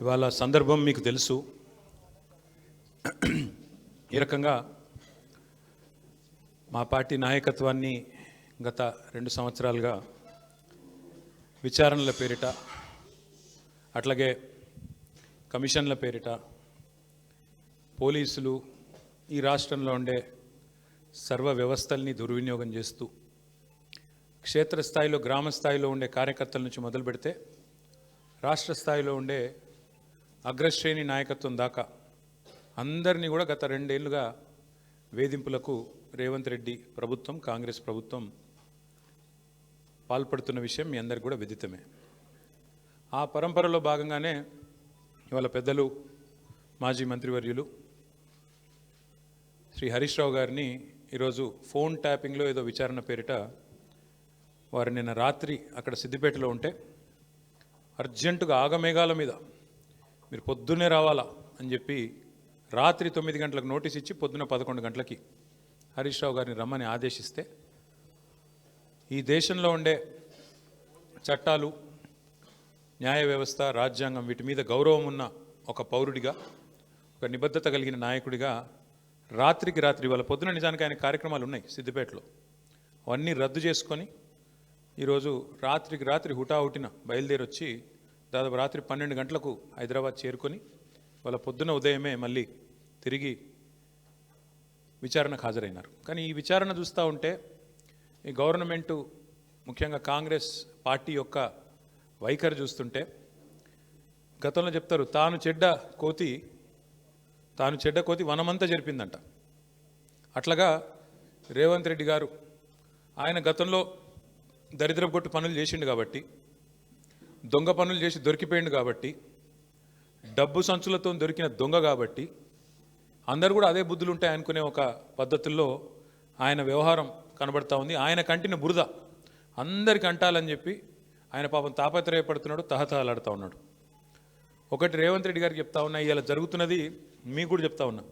ఇవాళ సందర్భం మీకు తెలుసు. ఈ రకంగా మా పార్టీ నాయకత్వాన్ని గత 2 సంవత్సరాలుగా విచారణల పేరిట, అట్లాగే కమిషన్ల పేరిట పోలీసులు ఈ రాష్ట్రంలో ఉండే సర్వ వ్యవస్థల్ని దుర్వినియోగం చేస్తూ క్షేత్రస్థాయిలో, గ్రామ స్థాయిలో ఉండే కార్యకర్తల నుంచి మొదలు పెడితే రాష్ట్ర స్థాయిలో ఉండే అగ్రశ్రేణి నాయకత్వం దాకా అందరినీ కూడా గత 2 ఏళ్లుగా వేధింపులకు రేవంత్ రెడ్డి ప్రభుత్వం, కాంగ్రెస్ ప్రభుత్వం పాల్పడుతున్న విషయం మీ అందరికీ కూడా విదితమే. ఆ పరంపరలో భాగంగానే ఇవాళ పెద్దలు మాజీ మంత్రివర్యులు శ్రీ హరీష్ రావు గారిని ఈరోజు ఫోన్ ట్యాపింగ్లో ఏదో విచారణ పేరిట వారు నిన్న రాత్రి అక్కడ సిద్దిపేటలో ఉంటే అర్జెంటుగా ఆగమేఘాల మీద మీరు పొద్దున్నే రావాలా అని చెప్పి రాత్రి 9 గంటలకు నోటీస్ ఇచ్చి పొద్దున్న 11 గంటలకి హరీష్ రావు గారిని రమ్మని ఆదేశిస్తే ఈ దేశంలో ఉండే చట్టాలు, న్యాయ వ్యవస్థ, రాజ్యాంగం వీటి మీద గౌరవం ఉన్న ఒక పౌరుడిగా, ఒక నిబద్ధత కలిగిన నాయకుడిగా రాత్రికి రాత్రి వాళ్ళ పొద్దున నిజానికి ఆయన కార్యక్రమాలు ఉన్నాయి సిద్దిపేటలో, అవన్నీ రద్దు చేసుకొని ఈరోజు రాత్రికి రాత్రి హుటాహుటిన బయలుదేరి వచ్చి దాదాపు రాత్రి 12 గంటలకు హైదరాబాద్ చేరుకొని వాళ్ళ పొద్దున ఉదయమే మళ్ళీ తిరిగి విచారణకు హాజరైనారు. కానీ ఈ విచారణ చూస్తూ ఉంటే ఈ గవర్నమెంటు, ముఖ్యంగా కాంగ్రెస్ పార్టీ యొక్క వైఖరి చూస్తుంటే గతంలో చెప్తారు తాను చెడ్డ కోతి వనమంతా జరిపిందంట. అట్లాగా రేవంత్ రెడ్డి గారు ఆయన గతంలో దరిద్రపు కొట్టు పనులు చేసిండు కాబట్టి, దొంగ పనులు చేసి దొరికిపోయిండు కాబట్టి, డబ్బు సంచులతో దొరికిన దొంగ కాబట్టి అందరూ కూడా అదే బుద్ధులు ఉంటాయి అనుకునే ఒక పద్ధతుల్లో ఆయన వ్యవహారం కనబడతా ఉంది. ఆయన కంటిన బురద అందరికి అంటాలని చెప్పి ఆయన పాపం తాపత్రయపడుతున్నాడు, తహతహలాడుతూ ఉన్నాడు. ఒకటి రేవంత్ రెడ్డి గారికి చెప్తా ఉన్నా, ఇలా జరుగుతున్నది మీకు కూడా చెప్తా ఉన్నా,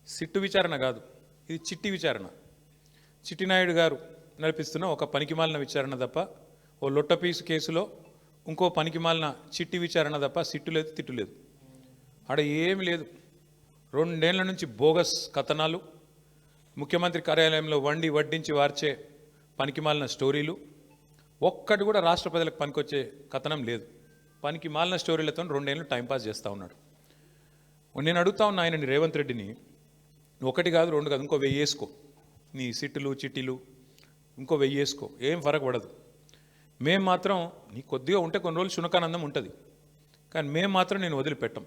సిట్టు విచారణ కాదు, ఇది చిట్టి విచారణ. చిట్టినాయుడు గారు నడిపిస్తున్న ఒక పనికిమాలిన విచారణ తప్ప, ఓ లొట్టపీసు కేసులో ఇంకో పనికిమాలిన చిట్టి విచారణ తప్ప సిట్టు లేదు, తిట్టు లేదు, ఆడ ఏమి లేదు. 2 ఏళ్ల నుంచి బోగస్ కథనాలు, ముఖ్యమంత్రి కార్యాలయంలో వడ్డించి వార్చే పనికిమాలిన స్టోరీలు, ఒక్కటి కూడా రాష్ట్ర ప్రజలకు పనికొచ్చే కథనం లేదు. పనికి మాలిన స్టోరీలతో 2 ఏళ్ళు టైంపాస్ చేస్తూ ఉన్నాడు. నేను అడుగుతా ఉన్నా ఆయనని, రేవంత్ రెడ్డిని, 1 కాదు 2 కాదు, ఇంకో 1000 వేసుకో, నీ సిట్టులు చిట్టీలు ఇంకో 1000 వేసుకో, ఏం ఫరక్ పడదు. మేము మాత్రం నీ కొద్దిగా ఉంటే కొన్ని రోజులు శునకానందం ఉంటుంది, కానీ మేము మాత్రం నేను వదిలిపెట్టాం.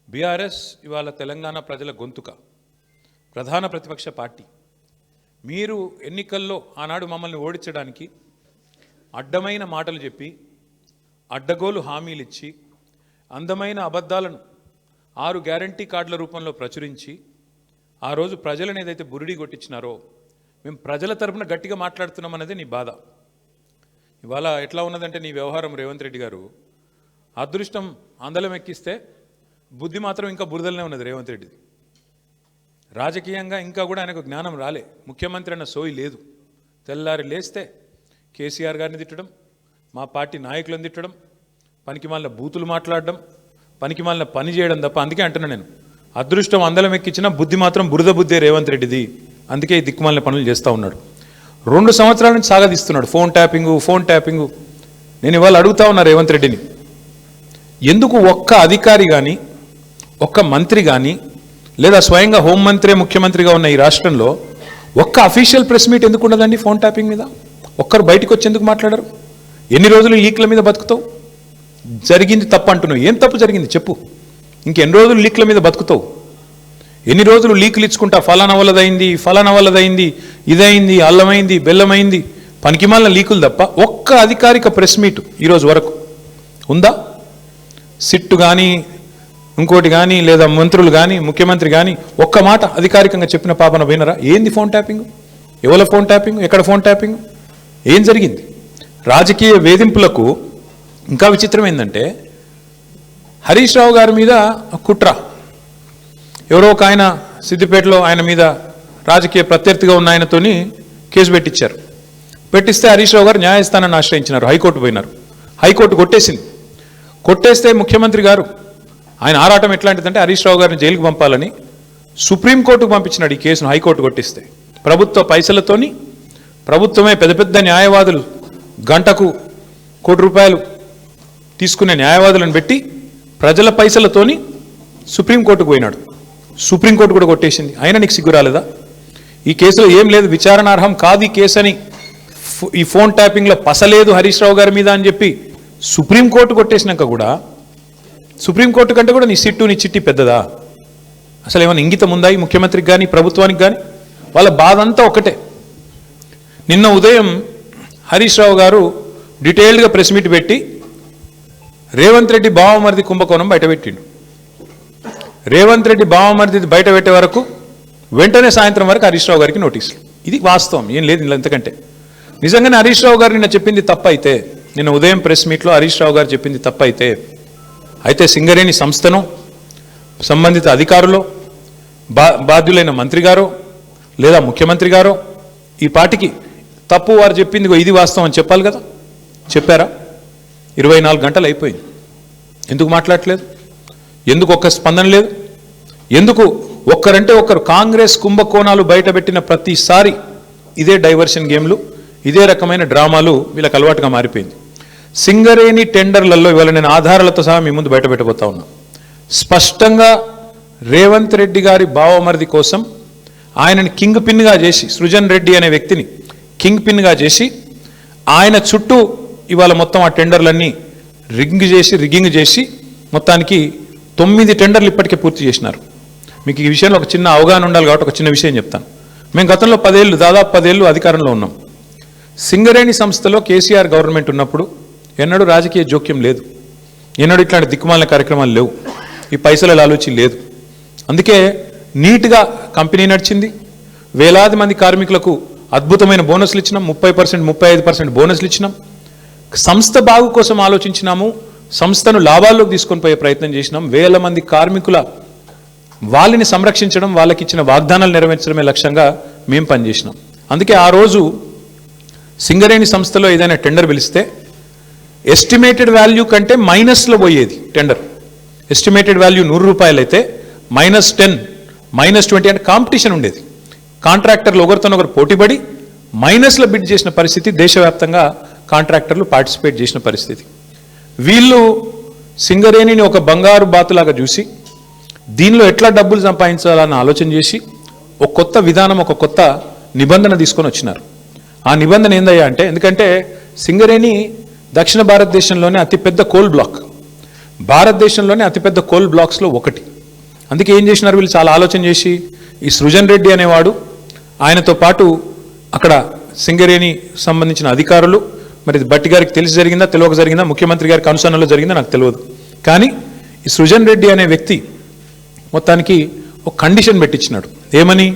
బీఆర్ఎస్ ఇవాళ తెలంగాణ ప్రజల గొంతుక, ప్రధాన ప్రతిపక్ష పార్టీ. మీరు ఎన్నికల్లో ఆనాడు మమ్మల్ని ఓడించడానికి అడ్డమైన మాటలు చెప్పి, అడ్డగోలు హామీలు ఇచ్చి, అందమైన అబద్ధాలను 6 గ్యారంటీ కార్డుల రూపంలో ప్రచురించి ఆ రోజు ప్రజలను ఏదైతే బురిడి కొట్టించినారో, మేము ప్రజల తరపున గట్టిగా మాట్లాడుతున్నాం అనేది నీ బాధ. ఇవాళ ఎట్లా ఉన్నదంటే నీ వ్యవహారం రేవంత్ రెడ్డి గారు, అదృష్టం అందలం ఎక్కిస్తే బుద్ధి మాత్రం ఇంకా బురదలనే ఉన్నది రేవంత్ రెడ్డిది. రాజకీయంగా ఇంకా కూడా ఆయనకు జ్ఞానం రాలే, ముఖ్యమంత్రి అన్న సోయి లేదు. తెల్లారి లేస్తే కేసీఆర్ గారిని తిట్టడం, మా పార్టీ నాయకులను తిట్టడం, పనికిమాలిన బూతులు మాట్లాడడం, పనికిమాలిన పని చేయడం తప్ప. అందుకే అంటున్నా నేను, అదృష్టం అందలం ఎక్కించిన బుద్ధి మాత్రం బురద బుద్ధే రేవంత్ రెడ్డిది. అందుకే ఈ దిక్కుమాలిన పనులు చేస్తూ ఉన్నాడు. 2 సంవత్సరాల నుంచి సాగదీస్తున్నాడు ఫోన్ ట్యాపింగు. నేను ఇవాళ అడుగుతా ఉన్నా రేవంత్ రెడ్డిని, ఎందుకు ఒక్క అధికారి కానీ, ఒక్క మంత్రి కానీ, లేదా స్వయంగా హోంమంత్రి, ముఖ్యమంత్రిగా ఉన్న ఈ రాష్ట్రంలో ఒక్క అఫీషియల్ ప్రెస్ మీట్ ఎందుకు ఉండదండి ఫోన్ ట్యాపింగ్ మీద? ఒక్కరు బయటకు వచ్చి ఎందుకు మాట్లాడరు? ఎన్ని రోజులు లీక్ల మీద బతుకుతావు? జరిగింది తప్పు అంటున్నావు, ఏం తప్పు జరిగింది చెప్పు. ఇంకెన్ని రోజులు లీక్ల మీద బతుకుతావు? ఎన్ని రోజులు లీకులు ఇచ్చుకుంటా, ఫలానా వల్లదైంది, ఇదైంది, అల్లమైంది, బెల్లమైంది, పనికిమాలిన లీకులు తప్ప ఒక్క అధికారిక ప్రెస్ మీట్ ఈరోజు వరకు ఉందా? సిట్టు కానీ, ఇంకోటి కానీ, లేదా మంత్రులు కానీ, ముఖ్యమంత్రి కానీ ఒక్క మాట అధికారికంగా చెప్పిన పాపన పోయినరా? ఏంది ఫోన్ ట్యాపింగ్? ఎవరి ఫోన్ ట్యాపింగ్? ఎక్కడ ఫోన్ ట్యాపింగ్? ఏం జరిగింది? రాజకీయ వేధింపులకు ఇంకా విచిత్రం ఏంటంటే, హరీష్ రావు గారి మీద కుట్ర, ఎవరో ఒక ఆయన సిద్దిపేటలో ఆయన మీద రాజకీయ ప్రత్యర్థిగా ఉన్న ఆయనతోని కేసు పెట్టించారు. పెట్టిస్తే హరీష్ రావు గారు న్యాయస్థానాన్ని ఆశ్రయించినారు, హైకోర్టు పోయినారు. హైకోర్టు కొట్టేసింది. కొట్టేస్తే ముఖ్యమంత్రి గారు ఆయన ఆరాటం ఎట్లాంటిదంటే హరీష్ రావు గారిని జైలుకు పంపాలని సుప్రీంకోర్టుకు పంపించినాడు ఈ కేసును. హైకోర్టు కొట్టిస్తే ప్రభుత్వ పైసలతోని ప్రభుత్వమే పెద్ద పెద్ద న్యాయవాదులు గంటకు ₹1 కోటి తీసుకునే న్యాయవాదులను పెట్టి ప్రజల పైసలతోని సుప్రీంకోర్టుకు పోయినాడు. సుప్రీంకోర్టు కూడా కొట్టేసింది. అయినా నీకు సిగ్గు రాలేదా? ఈ కేసులో ఏం లేదు, విచారణార్హం కాదు ఈ కేసు అని, ఈ ఫోన్ ట్యాపింగ్లో పసలేదు హరీష్ రావు గారి మీద అని చెప్పి సుప్రీంకోర్టు కొట్టేసినాక కూడా సుప్రీంకోర్టు కంటే కూడా నీ సిట్టు నీ చిట్టి పెద్దదా? అసలు ఏమైనా ఇంగితం ఉందా ఈ ముఖ్యమంత్రికి కానీ ప్రభుత్వానికి కానీ? వాళ్ళ బాధ అంతా ఒకటే. నిన్న ఉదయం హరీష్ రావు గారు డీటెయిల్డ్గా ప్రెస్ మీట్ పెట్టి రేవంత్ రెడ్డి బావమరిది కుంభకోణం బయటపెట్టిండు. రేవంత్ రెడ్డి బావమరిది బయట పెట్టే వరకు వెంటనే సాయంత్రం వరకు హరీష్ రావు గారికి నోటీసులు. ఇది వాస్తవం, ఏం లేదు ఇలా. ఎంతకంటే నిజంగానే హరీష్ రావు గారు నిన్న చెప్పింది తప్పైతే, నిన్న ఉదయం ప్రెస్ మీట్లో హరీష్ రావు గారు చెప్పింది తప్పైతే, అయితే సింగరేణి సంస్థను సంబంధిత అధికారులు బాధ్యులైన మంత్రి గారో లేదా ముఖ్యమంత్రి గారో ఈ పాటికి తప్పు వారు చెప్పింది ఇది వాస్తవం అని చెప్పాలి కదా. చెప్పారా? 24 గంటలు అయిపోయింది. ఎందుకు మాట్లాడట్లేదు? ఎందుకు ఒక్క స్పందన లేదు? ఎందుకు ఒక్కరంటే ఒక్కరు? కాంగ్రెస్ కుంభకోణాలు బయటపెట్టిన ప్రతిసారి ఇదే డైవర్షన్ గేమ్లు, ఇదే రకమైన డ్రామాలు వీళ్ళకి అలవాటుగా మారిపోయింది. సింగరేణి టెండర్లలో ఇవాళ నేను ఆధారాలతో సహా మీ ముందు బయటపెట్టబోతా ఉన్నా. స్పష్టంగా రేవంత్ రెడ్డి గారి బావమరిది కోసం ఆయనని కింగ్ పిన్గా చేసి, సృజన్ రెడ్డి అనే వ్యక్తిని కింగ్ పిన్గా చేసి ఆయన చుట్టూ ఇవాళ మొత్తం ఆ టెండర్లన్నీ రిగ్గింగ్ చేసి మొత్తానికి 9 టెండర్లు ఇప్పటికే పూర్తి చేసినారు. మీకు ఈ విషయంలో ఒక చిన్న అవగాహన ఉండాలి కాబట్టి ఒక చిన్న విషయం చెప్తాను. మేము గతంలో దాదాపు 10 ఏళ్ళు అధికారంలో ఉన్నాం. సింగరేణి సంస్థలో కేసీఆర్ గవర్నమెంట్ ఉన్నప్పుడు ఎన్నడూ రాజకీయ జోక్యం లేదు, ఎన్నడూ ఇట్లాంటి దిక్కుమాలిన కార్యక్రమాలు లేవు, ఈ పైసల లాలూచి లేదు. అందుకే నీట్గా కంపెనీ నడిచింది. వేలాది మంది కార్మికులకు అద్భుతమైన బోనస్లు ఇచ్చినాం, 30%, 35% బోనస్లు ఇచ్చినాం. సంస్థ బాగు కోసం ఆలోచించినాము, సంస్థను లాభాల్లోకి తీసుకొని పోయే ప్రయత్నం చేసినాం. వేల మంది కార్మికుల వాళ్ళని సంరక్షించడం, వాళ్ళకి ఇచ్చిన వాగ్దానాలు నెరవేర్చడమే లక్ష్యంగా మేము పనిచేసినాం. అందుకే ఆ రోజు సింగరేణి సంస్థలో ఏదైనా టెండర్ పిలిస్తే ఎస్టిమేటెడ్ వాల్యూ కంటే మైనస్లో పోయేది టెండర్. ఎస్టిమేటెడ్ వాల్యూ ₹100 అయితే -10, -20 అంటే కాంపిటీషన్ ఉండేది. కాంట్రాక్టర్లు ఒకరితోనొకరు పోటీపడి మైనస్లో బిడ్ చేసిన పరిస్థితి, దేశవ్యాప్తంగా కాంట్రాక్టర్లు పార్టిసిపేట్ చేసిన పరిస్థితి. వీళ్ళు సింగరేణిని ఒక బంగారు బాతులాగా చూసి దీనిలో ఎట్లా డబ్బులు సంపాదించాలని ఆలోచన చేసి ఒక కొత్త విధానం, ఒక కొత్త నిబంధన తీసుకొని వచ్చినారు. ఆ నిబంధన ఏందయ్యా అంటే, ఎందుకంటే సింగరేణి దక్షిణ భారతదేశంలోనే అతిపెద్ద కోల్ బ్లాక్, భారతదేశంలోనే అతిపెద్ద కోల్ బ్లాక్స్లో ఒకటి. అందుకే ఏం చేసినారు వీళ్ళు, చాలా ఆలోచన చేసి ఈ సృజన్ రెడ్డి అనేవాడు, ఆయనతో పాటు అక్కడ సింగరేణి సంబంధించిన అధికారులు, మరి బట్టి గారికి తెలిసి జరిగిందా తెలియక జరిగిందా, ముఖ్యమంత్రి గారికి అనుసరణలో జరిగిందా నాకు తెలియదు, కానీ ఈ సృజన్ రెడ్డి అనే వ్యక్తి మొత్తానికి ఒక కండిషన్ పెట్టించినాడు. ఏమని?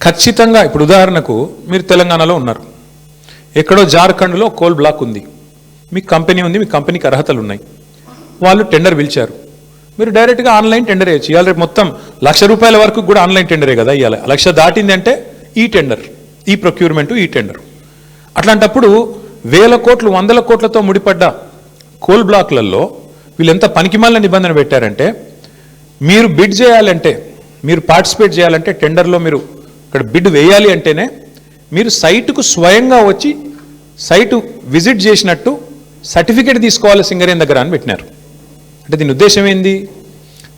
ఖచ్చితంగా ఇప్పుడు ఉదాహరణకు మీరు తెలంగాణలో ఉన్నారు, ఎక్కడో జార్ఖండ్లో కోల్ బ్లాక్ ఉంది, మీకు కంపెనీ ఉంది, మీ కంపెనీకి అర్హతలు ఉన్నాయి, వాళ్ళు టెండర్ పిలిచారు, మీరు డైరెక్ట్గా ఆన్లైన్ టెండర్ వేయచ్చు. ఇవాళ రేపు మొత్తం ₹1,00,000 వరకు కూడా ఆన్లైన్ టెండరే కదా ఇవాళ. 1,00,000 దాటింది అంటే ఈ టెండర్, ఈ ప్రొక్యూర్మెంటు, ఈ టెండర్. అట్లాంటప్పుడు వేల కోట్లు, వందల కోట్లతో ముడిపడ్డ కోల్ బ్లాక్లలో వీళ్ళు ఎంత పనికిమాలిన నిబంధన పెట్టారంటే, మీరు బిడ్ చేయాలంటే, మీరు పార్టిసిపేట్ చేయాలంటే టెండర్లో మీరు ఇక్కడ బిడ్ వేయాలి అంటేనే మీరు సైటుకు స్వయంగా వచ్చి సైటు విజిట్ చేసినట్టు సర్టిఫికేట్ తీసుకోవాలి సింగరేణి దగ్గర అని పెట్టినారు. అంటే దీని ఉద్దేశం ఏంది?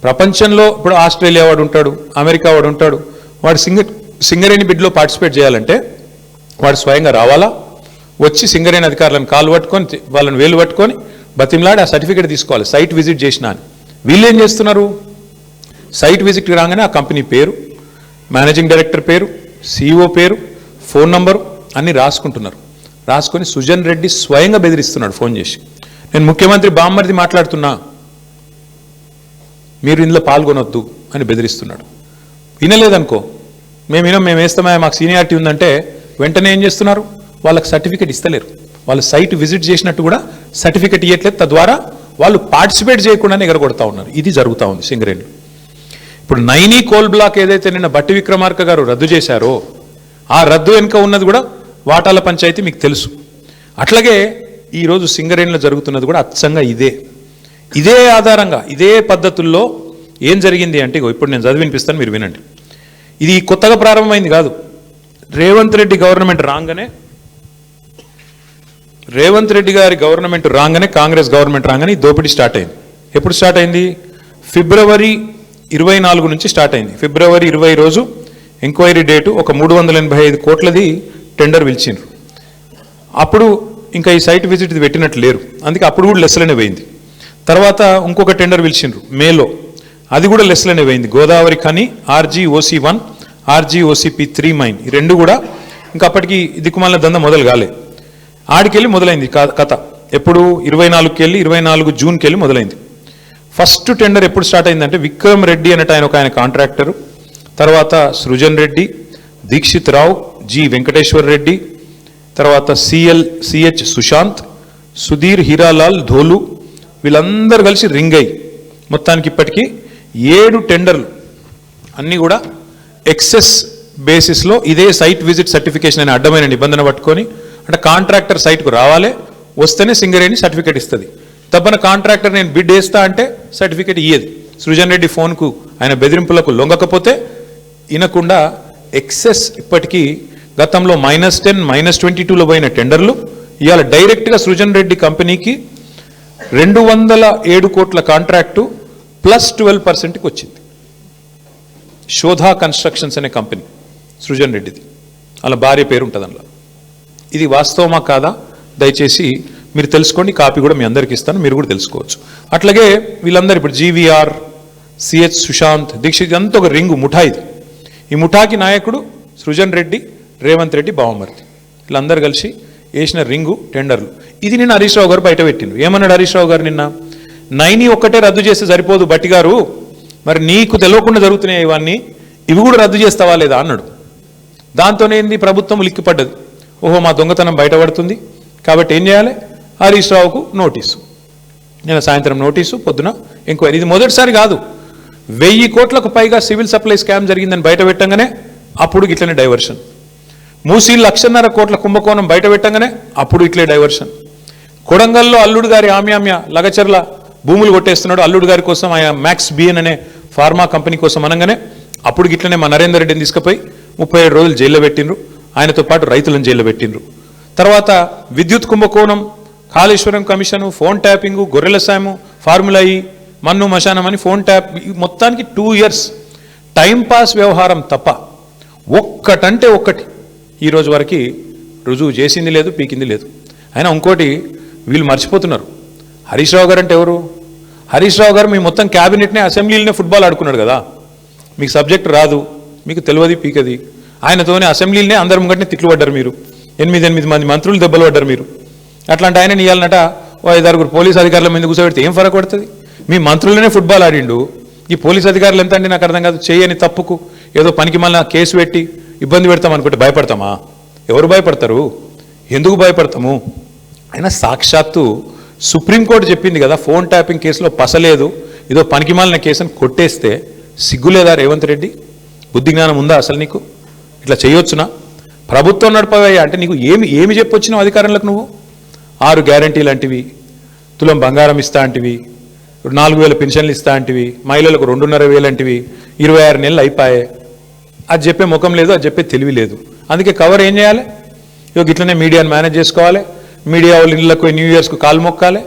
ప్రపంచంలో ఇప్పుడు ఆస్ట్రేలియా వాడు ఉంటాడు, అమెరికా వాడు ఉంటాడు, వాడు సింగరేణి బిడ్లో పార్టిసిపేట్ చేయాలంటే వాడు స్వయంగా రావాలా, వచ్చి సింగరేణి అధికారులను కాలు పట్టుకొని, వాళ్ళని వేలు పట్టుకొని బతిమలాడి ఆ సర్టిఫికేట్ తీసుకోవాలి, సైట్ విజిట్ చేసినా అని. వీళ్ళు ఏం చేస్తున్నారు? సైట్ విజిట్కి రాగానే ఆ కంపెనీ పేరు, మేనేజింగ్ డైరెక్టర్ పేరు, CEO పేరు, ఫోన్ నంబరు అన్నీ రాసుకుంటున్నారు. రాసుకొని సుజన్ రెడ్డి స్వయంగా బెదిరిస్తున్నాడు ఫోన్ చేసి, నేను ముఖ్యమంత్రి బామ్మర్ది మాట్లాడుతున్నా, మీరు ఇందులో పాల్గొనొద్దు అని బెదిరిస్తున్నాడు. వినలేదనుకో, మేము వేస్తామా, మాకు సీనియారిటీ ఉందంటే వెంటనే ఏం చేస్తున్నారు? వాళ్ళకి సర్టిఫికేట్ ఇస్తలేరు, వాళ్ళు సైట్ విజిట్ చేసినట్టు కూడా సర్టిఫికేట్ ఇవ్వట్లేదు. తద్వారా వాళ్ళు పార్టిసిపేట్ చేయకుండానే ఎగరగొడతా ఉన్నారు. ఇది జరుగుతూ ఉంది సింగరేణిలో. ఇప్పుడు నైనీ కోల్ బ్లాక్ ఏదైతే నిన్న బట్టి విక్రమార్క గారు రద్దు చేశారో, ఆ రద్దు వెనుక ఉన్నది కూడా వాటాల పంచాయతీ మీకు తెలుసు. అట్లాగే ఈరోజు సింగరేణిలో జరుగుతున్నది కూడా అచ్చంగా ఇదే ఆధారంగా ఇదే పద్ధతుల్లో ఏం జరిగింది అంటే ఇప్పుడు నేను చదివి వినిపిస్తాను, మీరు వినండి. ఇది కొత్తగా ప్రారంభమైంది కాదు. రేవంత్ రెడ్డి గారి గవర్నమెంట్ రాగానే కాంగ్రెస్ గవర్నమెంట్ రాగానే దోపిడీ స్టార్ట్ అయింది. ఎప్పుడు స్టార్ట్ అయింది? ఫిబ్రవరి 24 నుంచి స్టార్ట్ అయింది. ఫిబ్రవరి 20 రోజు ఎంక్వైరీ డేటు ఒక 385 కోట్లది టెండర్ పిలిచిండ్రు. అప్పుడు ఇంకా ఈ సైట్ విజిట్ ఇది పెట్టినట్టు లేరు, అందుకే అప్పుడు కూడా లెస్లనే పోయింది. తర్వాత ఇంకొక టెండర్ పిలిచిండ్రు మేలో, అది కూడా లెస్లనే పోయింది. Godavari Khani RGOC1 RGOCP3 mine, ఈ రెండు కూడా ఇంకా అప్పటికి దిక్కుమాలిన దంద మొదలు కాలే. ఆడికెళ్ళి మొదలైంది కథ. ఎప్పుడు 24కి వెళ్ళి 24 జూన్కి వెళ్ళి మొదలైంది. ఫస్ట్ టెండర్ ఎప్పుడు స్టార్ట్ అయిందంటే విక్రమ్ రెడ్డి అనేట ఆయన కాంట్రాక్టరు, తర్వాత సృజన్ రెడ్డి, దీక్షిత్ రావు, జి వెంకటేశ్వర్ రెడ్డి, తర్వాత CH సుశాంత్, సుధీర్ హీరాలాల్ ధోలు, వీళ్ళందరూ కలిసి రింగ్ అయ్యి మొత్తానికి ఇప్పటికీ 7 టెండర్లు అన్నీ కూడా ఎక్సెస్ బేసిస్లో ఇదే సైట్ విజిట్ సర్టిఫికేషన్ అనే అడ్డమైన నిబంధన పట్టుకొని, అంటే కాంట్రాక్టర్ సైట్కు రావాలి, వస్తేనే సింగరేణి సర్టిఫికేట్ ఇస్తుంది. తప్పన కాంట్రాక్టర్ నేను బిడ్ వేస్తా అంటే సర్టిఫికేట్ ఇయ్యేది. సృజన్ రెడ్డి ఫోన్కు ఆయన బెదిరింపులకు లొంగకపోతే వినకుండా ఎక్సెస్ ఇప్పటికీ గతంలో -10 -22లో పోయిన టెండర్లు ఇవాళ డైరెక్ట్గా సృజన్ రెడ్డి కంపెనీకి 207 కోట్ల కాంట్రాక్టు ప్లస్ 12%కి వచ్చింది. శోధా కన్స్ట్రక్షన్స్ అనే కంపెనీ సృజన్ రెడ్డిది, అలా భార్య పేరు ఉంటుంది అందులో. ఇది వాస్తవమా కాదా దయచేసి మీరు తెలుసుకోండి, కాపీ కూడా మీ అందరికీ ఇస్తాను, మీరు కూడా తెలుసుకోవచ్చు. అట్లాగే వీళ్ళందరూ ఇప్పుడు GVR, CH సుశాంత్, దీక్షిత్, అంతా ఒక రింగు ముఠా. ఇది ఈ ముఠాకి నాయకుడు సృజన్ రెడ్డి, రేవంత్ రెడ్డి బావమర్ది, వీళ్ళందరూ కలిసి వేసిన రింగు టెండర్లు. ఇది నిన్న హరీష్ రావు గారు బయట పెట్టిండ్రు. ఏమన్నాడు హరీష్ రావు గారు నిన్న? 9 ఒక్కటే రద్దు చేస్తే సరిపోదు బట్టి గారు, మరి నీకు తెలియకుండా జరుగుతున్నాయి ఇవన్నీ, ఇవి కూడా రద్దు చేస్తావా లేదా అన్నాడు. దాంతోనేంది ప్రభుత్వం లిక్కిపడ్డది. ఓహో మా దొంగతనం బయటపడుతుంది కాబట్టి ఏం చేయాలి? హరీష్ రావుకు నోటీసు, నేను సాయంత్రం నోటీసు, పొద్దున ఎంక్వైరీ. ఇది మొదటిసారి కాదు, 1000 కోట్లకు పైగా సివిల్ సప్లై స్కామ్ జరిగిందని బయట పెట్టంగానే అప్పుడు ఇట్లనే డైవర్షన్. మూసీ 1,50,000 కోట్ల కుంభకోణం బయట పెట్టంగానే అప్పుడు ఇట్లే డైవర్షన్. కొడంగల్లో అల్లుడు గారి ఆమ్యామ్య లగచర్ల భూములు కొట్టేస్తున్నాడు అల్లుడు గారి కోసం, ఆయన మ్యాక్స్ బిఎన్ అనే ఫార్మా కంపెనీ కోసం అనగానే అప్పుడు ఇట్లనే మా నరేందర్ రెడ్డిని తీసుకుపోయి 37 రోజులు జైల్లో పెట్టిండ్రు, ఆయనతో పాటు రైతులను జైల్లో పెట్టిండ్రు. తర్వాత విద్యుత్ కుంభకోణం, కాళేశ్వరం కమిషను, ఫోన్ ట్యాపింగు, గొర్రెల సాము, ఫార్ములా ఈ, మన్ను మశానం అని ఫోన్ ట్యాప్, మొత్తానికి 2 years టైంపాస్ వ్యవహారం తప్ప ఒక్కటంటే ఒక్కటి ఈరోజు వరకు రుజువు చేసింది లేదు, పీకింది లేదు. అయినా ఇంకోటి వీళ్ళు మర్చిపోతున్నారు, హరీష్ రావు గారు అంటే ఎవరు? హరీష్ రావు గారు మీ మొత్తం క్యాబినెట్నే అసెంబ్లీలోనే ఫుట్బాల్ ఆడుకున్నాడు కదా, మీకు సబ్జెక్ట్ రాదు, మీకు తెలియదు పీకది. ఆయనతోనే అసెంబ్లీలోనే అందరి ముంగట్నే తిట్లు పడ్డారు మీరు, 8 మంది మంత్రులు దెబ్బలు పడ్డారు మీరు. అట్లాంటి ఆయన ఇవ్వాలన్నట 5-6 పోలీసు అధికారుల మీద కూర్చోబెడితే ఏం ఫరక పడుతుంది? మీ మంత్రులనే ఫుట్బాల్ ఆడిండు, ఈ పోలీసు అధికారులు ఎంత అండి నాకు అర్థం కాదు. చేయని తప్పుకు ఏదో పనికి మళ్ళీ కేసు పెట్టి ఇబ్బంది పెడతాం అనుకుంటే భయపడతామా? ఎవరు భయపడతారు? ఎందుకు భయపడతాము? అయినా సాక్షాత్తు సుప్రీంకోర్టు చెప్పింది కదా, ఫోన్ ట్యాపింగ్ కేసులో పసలేదు, ఏదో పనికి మాలిన కేసుని కొట్టేస్తే సిగ్గులేదా రేవంత్ రెడ్డి? బుద్ధి జ్ఞానం ఉందా అసలు నీకు? ఇట్లా చేయొచ్చునా? ప్రభుత్వం నడపవయ్యా అంటే నీకు ఏమి చెప్పొచ్చినావు అధికారంలోకి? నువ్వు 6 గ్యారంటీలు అంటివి, తులం బంగారం ఇస్తా అంటివి, 4,000 పెన్షన్లు ఇస్తా అంటివి, మహిళలకు 2,500 అంటివి, 26 నెలలు అయిపోయాయి. అది చెప్పే ముఖం లేదు, అది చెప్పే తెలివి లేదు. అందుకే కవర్ ఏం చేయాలి? ఇక ఇట్లనే మీడియాను మేనేజ్ చేసుకోవాలి, మీడియా వాళ్ళు ఇళ్ళకు న్యూ ఇయర్స్కు కాలు మొక్కాలి,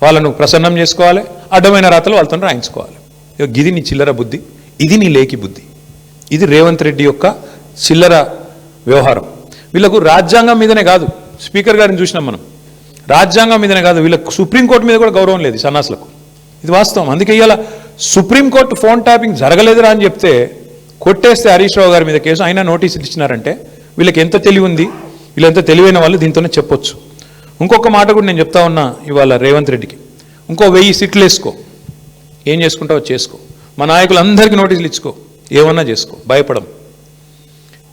వాళ్ళను ప్రసన్నం చేసుకోవాలి, అడ్డమైన రాతలు వాళ్ళతో రాయించుకోవాలి. ఇక గిది నీ చిల్లర బుద్ధి, ఇది నీ లేకి బుద్ధి, ఇది రేవంత్ రెడ్డి యొక్క చిల్లర వ్యవహారం. వీళ్ళకు రాజ్యాంగం మీదనే కాదు, స్పీకర్ గారిని చూసినాం మనం, రాజ్యాంగం మీదనే కాదు వీళ్ళకు సుప్రీంకోర్టు మీద కూడా గౌరవం లేదు సన్నాసులకు. ఇది వాస్తవం. అందుకే ఇవాళ సుప్రీంకోర్టు ఫోన్ ట్యాపింగ్ జరగలేదురా అని చెప్తే కొట్టేస్తే హరీష్ రావు గారి మీద కేసు, అయినా నోటీసులు ఇచ్చినారంటే వీళ్ళకి ఎంత తెలివి ఉంది, వీళ్ళు ఎంత తెలివైన వాళ్ళు దీంతోనే చెప్పొచ్చు. ఇంకొక మాట కూడా నేను చెప్తా ఉన్నా ఇవాళ రేవంత్ రెడ్డికి, ఇంకో 1000 సీట్లు వేసుకో, ఏం చేసుకుంటావో చేసుకో, మా నాయకులందరికీ నోటీసులు ఇచ్చుకో, ఏమన్నా చేసుకో, భయపడం.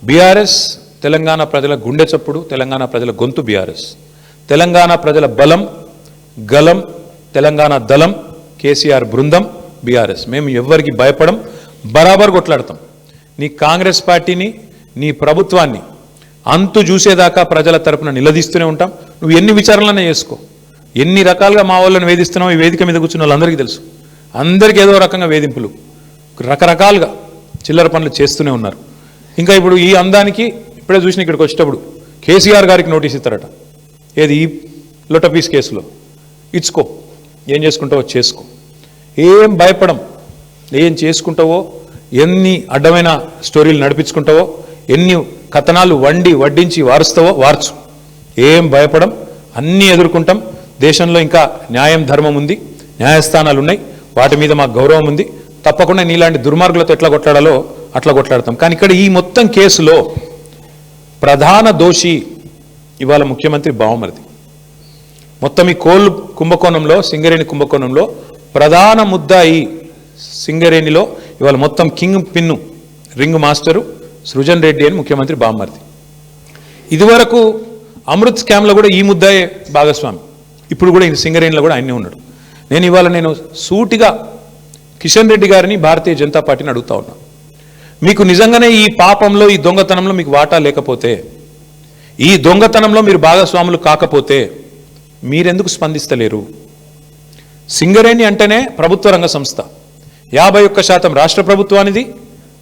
బీఆర్ఎస్ తెలంగాణ ప్రజల గుండె చప్పుడు, తెలంగాణ ప్రజల గొంతు బీఆర్ఎస్, తెలంగాణ ప్రజల బలం గలం, తెలంగాణ దళం కేసీఆర్ బృందం బీఆర్ఎస్. మేము ఎవ్వరికి భయపడం, బరాబర్ కొట్లాడతాం. నీ కాంగ్రెస్ పార్టీని, నీ ప్రభుత్వాన్ని అంతు చూసేదాకా ప్రజల తరపున నిలదీస్తూనే ఉంటాం. నువ్వు ఎన్ని విచారణలనే చేసుకో, ఎన్ని రకాలుగా మా వాళ్ళని వేధిస్తున్నావు ఈ వేదిక మీద కూర్చున్న వాళ్ళందరికీ తెలుసు. అందరికీ ఏదో రకంగా వేధింపులు, రకరకాలుగా చిల్లర పనులు చేస్తూనే ఉన్నారు. ఇంకా ఇప్పుడు ఈ అందానికి ఇప్పుడే చూసిన ఇక్కడికి వచ్చేటప్పుడు కేసీఆర్ గారికి నోటీస్ ఇస్తారట. ఏది ఈ లొటపీస్ కేసులో ఇచ్చుకో, ఏం చేసుకుంటావో చేసుకో, ఏం భయపడం, ఏం చేసుకుంటావో, ఎన్ని అడ్డమైన స్టోరీలు నడిపించుకుంటావో, ఎన్ని కథనాలు వడ్డించి వారుస్తావో వార్చు, ఏం భయపడం, అన్నీ ఎదుర్కొంటాం. దేశంలో ఇంకా న్యాయం ధర్మం ఉంది, న్యాయస్థానాలు ఉన్నాయి, వాటి మీద మాకు గౌరవం ఉంది. తప్పకుండా నీలాంటి దుర్మార్గులతో ఎట్లా కొట్లాడాలో అట్లా కొట్లాడతాం. కానీ ఇక్కడ ఈ మొత్తం కేసులో ప్రధాన దోషి ఇవాళ ముఖ్యమంత్రి బావమరిది. మొత్తం ఈ కోల్ కుంభకోణంలో, సింగరేణి కుంభకోణంలో ప్రధాన ముద్దాయి సింగరేణిలో ఇవాళ మొత్తం king pin ring master Srujan Reddy అని ముఖ్యమంత్రి బావమరిది. ఇదివరకు అమృత్ స్కామ్లో కూడా ఈ ముద్దాయే భాగస్వామి, ఇప్పుడు కూడా ఈ సింగరేణిలో కూడా ఆయనే ఉన్నాడు. నేను సూటిగా కిషన్ రెడ్డి గారిని భారతీయ జనతా పార్టీని అడుగుతా ఉన్నా, మీకు నిజంగానే ఈ పాపంలో, ఈ దొంగతనంలో మీకు వాటా లేకపోతే, ఈ దొంగతనంలో మీరు భాగస్వాములు కాకపోతే మీరెందుకు స్పందిస్తలేరు? సింగరేణి అంటేనే ప్రభుత్వ రంగ సంస్థ, 51% రాష్ట్ర ప్రభుత్వానిది,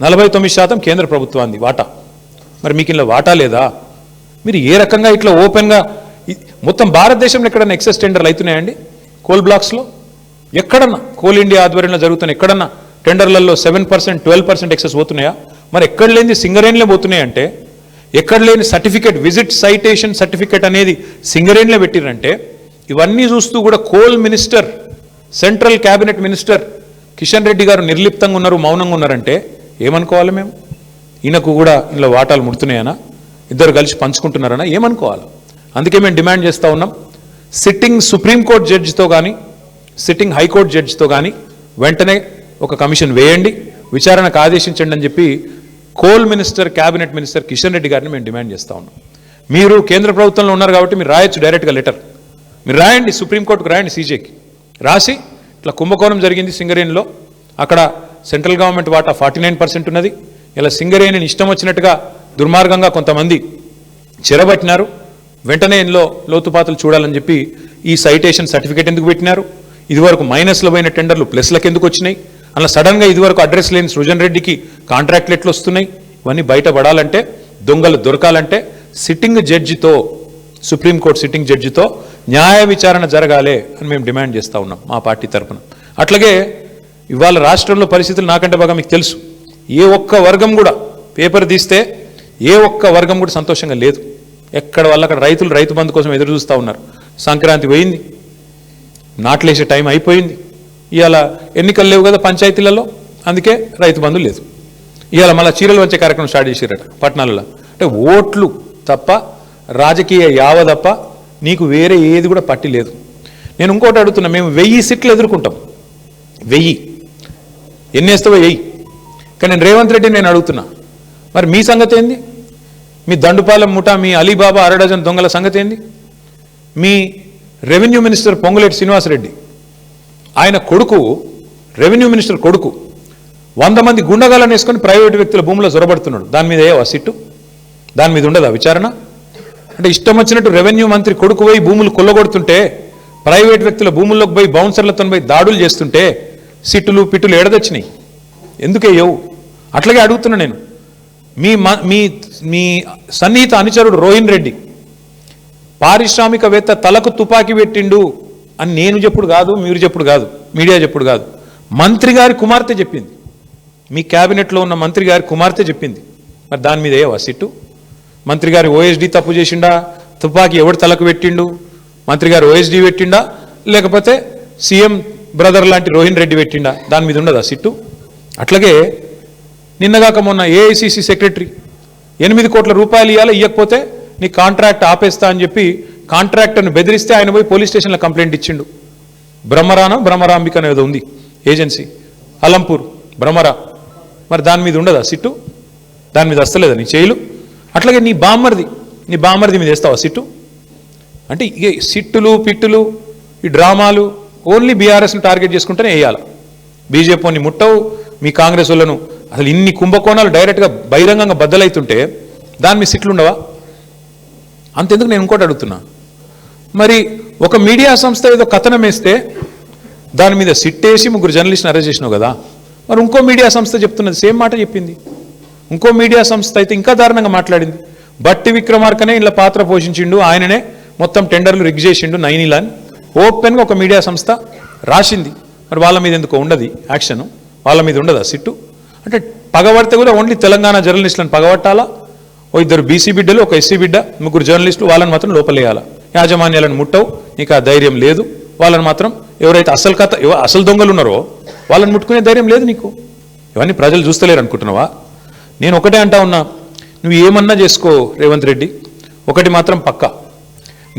49% కేంద్ర ప్రభుత్వానికి వాటా. మరి మీకు ఇలా వాటా లేదా? మీరు ఏ రకంగా ఇట్లా ఓపెన్గా మొత్తం భారతదేశంలో ఎక్కడన్నా ఎక్సెస్ టెండర్లు అవుతున్నాయండి? కోల్ బ్లాక్స్లో ఎక్కడన్నా, కోల్ ఇండియా ఆధ్వర్యంలో జరుగుతున్న ఎక్కడన్నా టెండర్లలో 7%, 12% ఎక్సెస్ పోతున్నాయా? మరి ఎక్కడ లేని సింగరేణిలో పోతున్నాయంటే, ఎక్కడ లేని సర్టిఫికేట్, విజిట్ సైటేషన్ సర్టిఫికేట్ అనేది సింగరేణిలో పెట్టిరంటే, ఇవన్నీ చూస్తూ కూడా coal minister, central cabinet minister Kishan Reddy గారు నిర్లిప్తంగా ఉన్నారు, మౌనంగా ఉన్నారంటే ఏమనుకోవాలి మేము? ఈయనకు కూడా ఇలా వాటాలు ముడుతున్నాయనా, ఇద్దరు కలిసి పంచుకుంటున్నారనా ఏమనుకోవాలి? అందుకే మేము డిమాండ్ చేస్తూ ఉన్నాం, సిట్టింగ్ సుప్రీంకోర్టు జడ్జితో కానీ, సిట్టింగ్ హైకోర్టు జడ్జితో కానీ వెంటనే ఒక కమిషన్ వేయండి, విచారణకు ఆదేశించండి అని చెప్పి coal minister, cabinet minister Kishan Reddy గారిని మేము డిమాండ్ చేస్తూ ఉన్నాం. మీరు కేంద్ర ప్రభుత్వంలో ఉన్నారు కాబట్టి మీరు రాయొచ్చు డైరెక్ట్గా లెటర్, మీరు రాయండి, సుప్రీంకోర్టుకు రాయండి, సీజేకి రాసి ఇట్లా కుంభకోణం జరిగింది సింగరేణిలో, అక్కడ సెంట్రల్ గవర్నమెంట్ వాటా 49% ఉన్నది, ఇలా సింగరేణిని ఇష్టం వచ్చినట్టుగా దుర్మార్గంగా కొంతమంది చెరబట్టినారు, వెంటనే ఇందులో లోతుపాతులు చూడాలని చెప్పి ఈ సైటేషన్ సర్టిఫికేట్ ఎందుకు పెట్టినారు, ఇదివరకు మైనస్లో పోయిన టెండర్లు ప్లస్లకు ఎందుకు వచ్చినాయి, అలా సడన్గా ఇదివరకు అడ్రస్ లేని సృజన్ రెడ్డికి కాంట్రాక్ట్లు ఎట్లు వస్తున్నాయి, ఇవన్నీ బయటపడాలంటే, దొంగలు దొరకాలంటే సిట్టింగ్ జడ్జితో, సుప్రీంకోర్టు సిట్టింగ్ జడ్జితో న్యాయ విచారణ జరగాలి అని మేము డిమాండ్ చేస్తూ ఉన్నాం మా పార్టీ తరఫున. అట్లాగే ఇవాళ రాష్ట్రంలో పరిస్థితులు నాకంటే బాగా మీకు తెలుసు, ఏ ఒక్క వర్గం కూడా పేపర్ తీస్తే ఏ ఒక్క వర్గం కూడా సంతోషంగా లేదు. ఎక్కడ వాళ్ళు అక్కడ రైతులు రైతు బంధు కోసం ఎదురు చూస్తూ ఉన్నారు. సంక్రాంతి పోయింది, నాట్లేసే టైం అయిపోయింది, ఇవాళ ఎన్నికలు లేవు కదా పంచాయతీలలో, అందుకే రైతు బంధు లేదు. ఇవాళ మళ్ళీ చీరలు వచ్చే కార్యక్రమం స్టార్ట్ చేసారట పట్టణాలలో. అంటే ఓట్లు తప్ప, రాజకీయ యావ తప్ప నీకు వేరే ఏది కూడా పట్టి లేదు. నేను ఇంకోటి అడుగుతున్నా, మేము 1000 సీట్లు ఎదుర్కొంటాం, 1000 ఎన్ని వేస్తావో వెయ్యి. కానీ నేను రేవంత్ రెడ్డి నేను అడుగుతున్నా, మరి మీ సంగతి ఏంది? మీ దండుపాలెం ముఠా, మీ అలీబాబా అరడజన్ దొంగల సంగతి ఏంది? మీ రెవెన్యూ మినిస్టర్ పొంగులేటి శ్రీనివాసరెడ్డి, ఆయన కొడుకు, రెవెన్యూ మినిస్టర్ కొడుకు 100 మంది గుండగాలను వేసుకొని ప్రైవేటు వ్యక్తుల భూముల్లో జొరబడుతున్నాడు. దాని మీద ఏవా సిట్టు? దాని మీద ఉండదా విచారణ? అంటే ఇష్టం వచ్చినట్టు రెవెన్యూ మంత్రి కొడుకు పోయి భూములు కొల్లగొడుతుంటే, ప్రైవేట్ వ్యక్తుల భూముల్లోకి పోయి బౌన్సర్లతో పోయి దాడులు చేస్తుంటే సిట్టులు పిట్టులు ఎడదొచ్చినాయి, ఎందుకేయవు? అట్లాగే అడుగుతున్నా నేను, మీ సన్నిహిత అనుచరుడు రోహిన్ రెడ్డి పారిశ్రామికవేత్త తలకు తుపాకీ పెట్టిండు అని నేను చెప్పుడు కాదు, మీరు చెప్పుడు కాదు, మీడియా చెప్పుడు కాదు, మంత్రి గారి కుమార్తె చెప్పింది, మీ క్యాబినెట్లో ఉన్న మంత్రి గారి కుమార్తె చెప్పింది. మరి దాని మీద ఏవా సిట్టు? మంత్రి గారి ఓఎస్డీ తప్పు చేసిండా? తుపాకీ ఎవడు తలకు పెట్టిండు? మంత్రి గారు ఓఎస్డీ పెట్టిండా, లేకపోతే సీఎం బ్రదర్ లాంటి రోహిన్ రెడ్డి పెట్టిండా? దాని మీద ఉండదా సిట్టు? అట్లాగే నిన్నగాక మొన్న ఏఐసిసి సెక్రటరీ 8 కోట్ల రూపాయలు ఇవ్వాలి, ఇవ్వకపోతే నీ కాంట్రాక్ట్ ఆపేస్తా అని చెప్పి కాంట్రాక్టర్ని బెదిరిస్తే ఆయన పోయి పోలీస్ స్టేషన్లో కంప్లైంట్ ఇచ్చిండు. బ్రహ్మరాంబిక అనేది ఉంది ఏజెన్సీ, అలంపూర్ బ్రహ్మరా. మరి దాని మీద ఉండదా సిట్టు? దాని మీద వస్తలేదా నీ చేయిలు? అట్లాగే నీ బామ్మర్ది మీద వేస్తావా సిట్టు? అంటే ఈ సిట్టులు పిట్టులు, ఈ డ్రామాలు ఓన్లీ బీఆర్ఎస్ని టార్గెట్ చేసుకుంటేనే వేయాలి. బీజేపీని ముట్టవు, మీ కాంగ్రెస్ వాళ్ళను అసలు ఇన్ని కుంభకోణాలు డైరెక్ట్గా బహిరంగంగా బద్దలవుతుంటే దాని మీద సిట్లు ఉండవా? అంతెందుకు నేను ఇంకోటి అడుగుతున్నా, మరి ఒక మీడియా సంస్థ ఏదో కథనం వేస్తే దాని మీద సిట్టేసి 3 జర్నలిస్ట్ని అరెస్ట్ చేసినావు కదా, మరి ఇంకో మీడియా సంస్థ చెప్తున్నది సేమ్ మాట చెప్పింది. ఇంకో మీడియా సంస్థ అయితే ఇంకా దారుణంగా మాట్లాడింది. బట్టి విక్రమార్కనే ఇలా పాత్ర పోషించిండు, ఆయననే మొత్తం టెండర్లు రిగ్ చేసిండు నైనిలాన్ ఓపెన్గా ఒక మీడియా సంస్థ రాసింది. మరి వాళ్ళ మీద ఎందుకో ఉండదు యాక్షన్, వాళ్ళ మీద ఉండదా సిట్టు? అంటే పగబడితే కూడా ఓన్లీ తెలంగాణ జర్నలిస్టులను పగబట్టాలా? ఓ 2 బీసీ బిడ్డలు, ఒక ఎస్సీ బిడ్డ, 3 జర్నలిస్టులు, వాళ్ళని మాత్రం లోపలేయాలా? యాజమాన్యాలను ముట్టవు, నీకు ఆ ధైర్యం లేదు. వాళ్ళని మాత్రం ఎవరైతే అసలు దొంగలు ఉన్నారో వాళ్ళని ముట్టుకునే ధైర్యం లేదు నీకు. ఇవన్నీ ప్రజలు చూస్తలేరు అనుకుంటున్నావా? నేను ఒకటే అంటా ఉన్నా, నువ్వు ఏమన్నా చేసుకో రేవంత్ రెడ్డి, ఒకటి మాత్రం పక్క,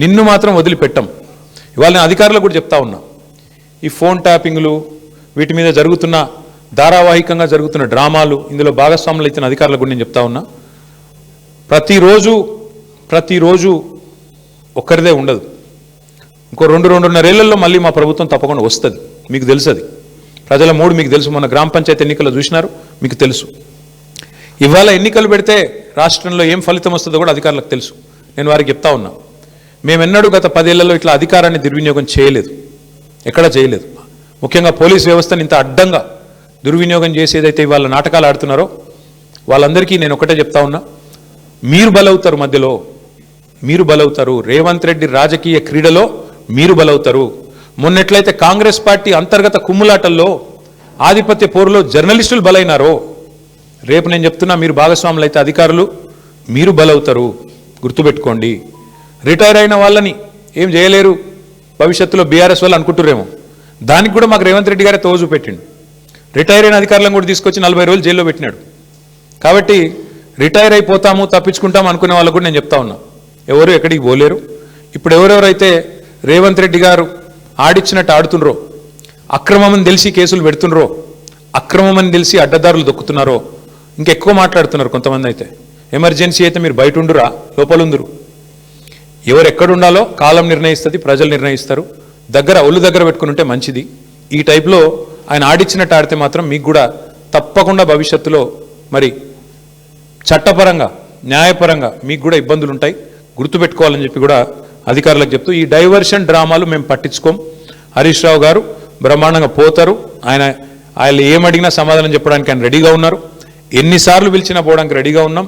నిన్ను మాత్రం వదిలిపెట్టం. ఇవాళ నేను అధికారులకు కూడా చెప్తా ఉన్నా, ఈ ఫోన్ ట్యాపింగ్లు వీటి మీద జరుగుతున్న ధారావాహికంగా జరుగుతున్న డ్రామాలు, ఇందులో భాగస్వాములు అయితే అధికారులకు కూడా నేను చెప్తా ఉన్నా, ప్రతిరోజు ఒక్కరిదే ఉండదు. ఇంకో 2-2.5 ఏళ్లలో మళ్ళీ మా ప్రభుత్వం తప్పకుండా వస్తుంది. మీకు తెలుసు, అది ప్రజల మూడు మీకు తెలుసు. మొన్న గ్రామ పంచాయతీ ఎన్నికల్లో చూసినారు, మీకు తెలుసు. ఇవాళ ఎన్నికలు పెడితే రాష్ట్రంలో ఏం ఫలితం వస్తుందో కూడా అధికారులకు తెలుసు. నేను వారికి చెప్తా ఉన్నా, మేమెన్నడూ గత 10 ఏళ్లలో ఇట్లా అధికారాన్ని దుర్వినియోగం చేయలేదు, ఎక్కడా చేయలేదు. ముఖ్యంగా పోలీస్ వ్యవస్థను ఇంత అడ్డంగా దుర్వినియోగం చేసేదైతే ఇవాళ నాటకాలు ఆడుతున్నారో వాళ్ళందరికీ నేను ఒకటే చెప్తా ఉన్నా, మీరు బలవుతారు, మధ్యలో మీరు బలవుతారు. రేవంత్ రెడ్డి రాజకీయ క్రీడలో మీరు బలవుతారు. మొన్నెట్లయితే కాంగ్రెస్ పార్టీ అంతర్గత కుమ్ములాటల్లో ఆధిపత్య పోరులో జర్నలిస్టులు బలైనారో, రేపు నేను చెప్తున్నా, మీరు భాగస్వాములు అయితే అధికారులు మీరు బలవుతారు. గుర్తుపెట్టుకోండి. రిటైర్ అయిన వాళ్ళని ఏం చేయలేరు భవిష్యత్తులో బీఆర్ఎస్ వాళ్ళు అనుకుంటురేమో, దానికి కూడా మాకు రేవంత్ రెడ్డి గారే తోజు పెట్టిండు. రిటైర్ అయిన అధికారులను కూడా తీసుకొచ్చి 40 రోజులు జైల్లో పెట్టినాడు. కాబట్టి రిటైర్ అయిపోతాము, తప్పించుకుంటాము అనుకునే వాళ్ళకు కూడా నేను చెప్తా ఉన్నా, ఎవరు ఎక్కడికి పోలేరు. ఇప్పుడు ఎవరెవరైతే రేవంత్ రెడ్డి గారు ఆడిచ్చినట్టు ఆడుతుండ్రో, అక్రమమని తెలిసి కేసులు పెడుతుండ్రో, అక్రమమని తెలిసి అడ్డదారులు దొక్కుతున్నారో, ఇంకెక్కువ మాట్లాడుతున్నారు కొంతమంది. అయితే ఎమర్జెన్సీ అయితే మీరు బయట ఉండురా, లోపల ఉందరు. ఎవరు ఎక్కడుండాలో కాలం నిర్ణయిస్తుంది, ప్రజలు నిర్ణయిస్తారు. ఒళ్ళు దగ్గర పెట్టుకుని ఉంటే మంచిది. ఈ టైప్లో ఆయన ఆడిచ్చినట్టు ఆడితే మాత్రం మీకు కూడా తప్పకుండా భవిష్యత్తులో మరి చట్టపరంగా న్యాయపరంగా మీకు కూడా ఇబ్బందులు ఉంటాయి. గుర్తుపెట్టుకోవాలని చెప్పి కూడా అధికారులకు చెప్తూ, ఈ డైవర్షన్ డ్రామాలు మేము పట్టించుకోం. హరీష్ రావు గారు బ్రహ్మాండంగా పోతారు. ఆయన ఏమడిగినా సమాధానం చెప్పడానికి ఆయన రెడీగా ఉన్నారు. ఎన్నిసార్లు పిలిచినా పోవడానికి రెడీగా ఉన్నాం.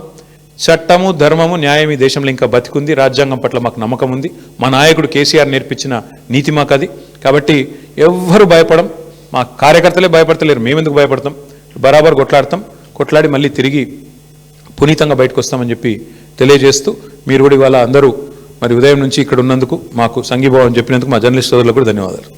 చట్టము, ధర్మము, న్యాయం ఈ దేశంలో ఇంకా బతికుంది. రాజ్యాంగం పట్ల మాకు నమ్మకం ఉంది. మా నాయకుడు కేసీఆర్ నేర్పించిన నీతి మాకు అది. కాబట్టి ఎవ్వరు భయపడం, మా కార్యకర్తలే భయపడతలేరు, మేమెందుకు భయపడతాం? బరాబర్ కొట్లాడి మళ్ళీ తిరిగి పునీతంగా బయటకు వస్తామని చెప్పి తెలియజేస్తూ, మీరు కూడా ఇవాళ అందరూ మరి ఉదయం నుంచి ఇక్కడ ఉన్నందుకు మాకు సంఘీభావం చెప్పినందుకు మా జర్నలిస్ట్ సోదరులకు కూడా ధన్యవాదాలు.